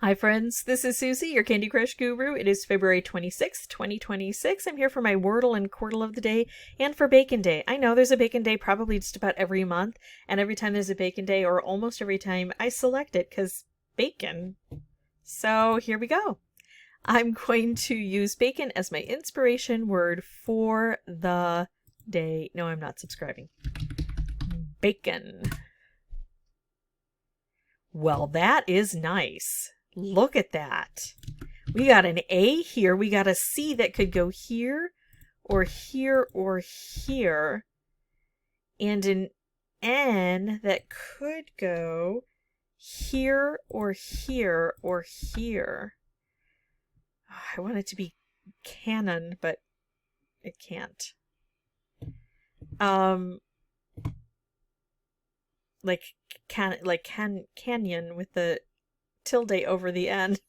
Hi friends, this is Suzy, your Candy Crush guru. It is February 26th, 2026. I'm here for my Wordle and Quordle of the day and for Bacon Day. I know there's a Bacon Day probably just about every month, and every time there's a Bacon Day, or almost every time, I select it because bacon. So here we go. I'm going to use bacon as my inspiration word for the day. No, I'm not subscribing. Bacon. Well, that is nice. Look at that. We got an A here. We got a C that could go here or here or here. And an N that could go here or here or here. I want it to be canon, but it can't. Canyon with the tilde over the end.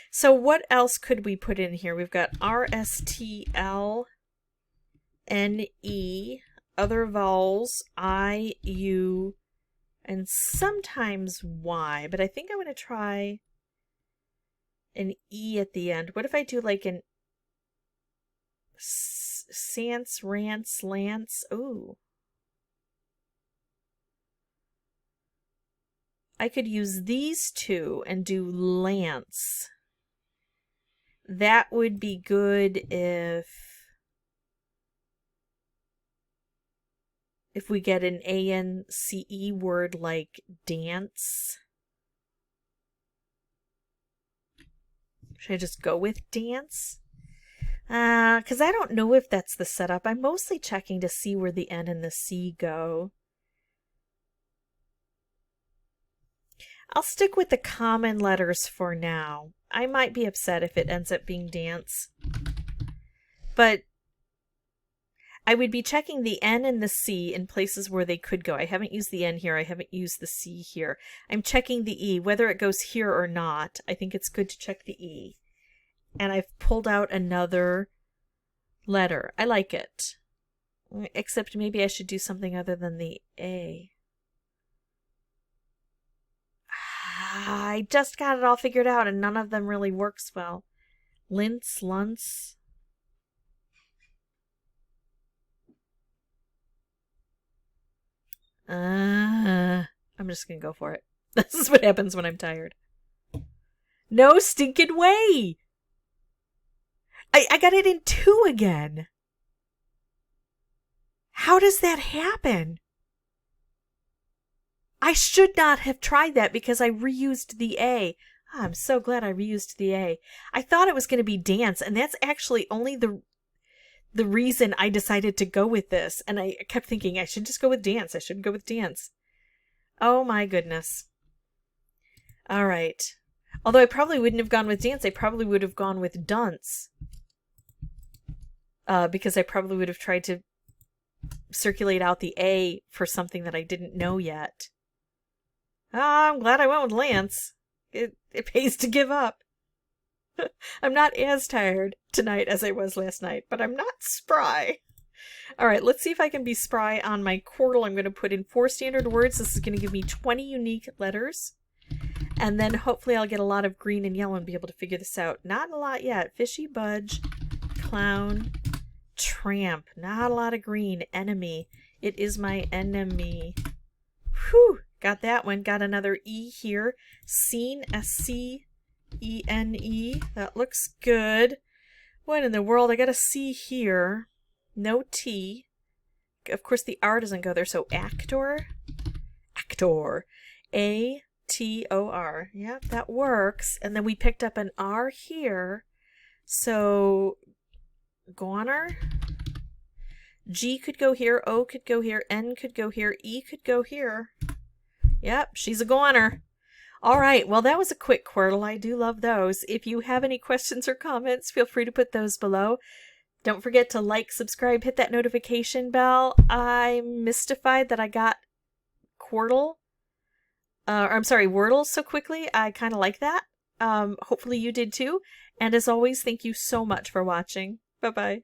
So what else could we put in here? We've got R-S-T-L, N-E, other vowels, I, U, and sometimes Y, but I think I'm going to try an E at the end. What if I do like an Sance, Rance, Lance? Ooh. I could use these two and do Lance. That would be good if we get an A-N-C-E word like dance. Should I just go with dance? Because I don't know if that's the setup. I'm mostly checking to see where the N and the C go. I'll stick with the common letters for now. I might be upset if it ends up being dance. But I would be checking the N and the C in places where they could go. I haven't used the N here. I haven't used the C here. I'm checking the E, whether it goes here or not. I think it's good to check the E. And I've pulled out another letter. I like it. Except maybe I should do something other than the A. I just got it all figured out and none of them really works well. Lints, lunts. I'm just gonna go for it. This is what happens when I'm tired. No stinking way! I got it in 2 again. How does that happen? I should not have tried that because I reused the A. Oh, I'm so glad I reused the A. I thought it was going to be dance, and that's actually only the reason I decided to go with this. And I kept thinking, I should just go with dance. I should go with dance. Oh my goodness. All right. Although I probably wouldn't have gone with dance. I probably would have gone with dunce. Because I probably would have tried to circulate out the A for something that I didn't know yet. I'm glad I went with Lance. It pays to give up. I'm not as tired tonight as I was last night, but I'm not spry. All right, let's see if I can be spry on my Quordle. I'm going to put in 4 standard words. This is going to give me 20 unique letters. And then hopefully I'll get a lot of green and yellow and be able to figure this out. Not a lot yet. Fishy, budge, clown, tramp. Not a lot of green. Enemy. It is my enemy. Whew. Got that one. Got another E here. Scene. S-C-E-N-E. That looks good. What in the world? I got a C here. No T. Of course the R doesn't go there, so actor. Actor. A-T-O-R. Yep, that works. And then we picked up an R here. So goner. G could go here. O could go here. N could go here. E could go here. Yep, she's a goner. All right, well, that was a quick Quordle. I do love those. If you have any questions or comments, feel free to put those below. Don't forget to like, subscribe, hit that notification bell. I'm mystified that I got Wordle so quickly. I kind of like that. Hopefully you did too. And as always, thank you so much for watching. Bye-bye.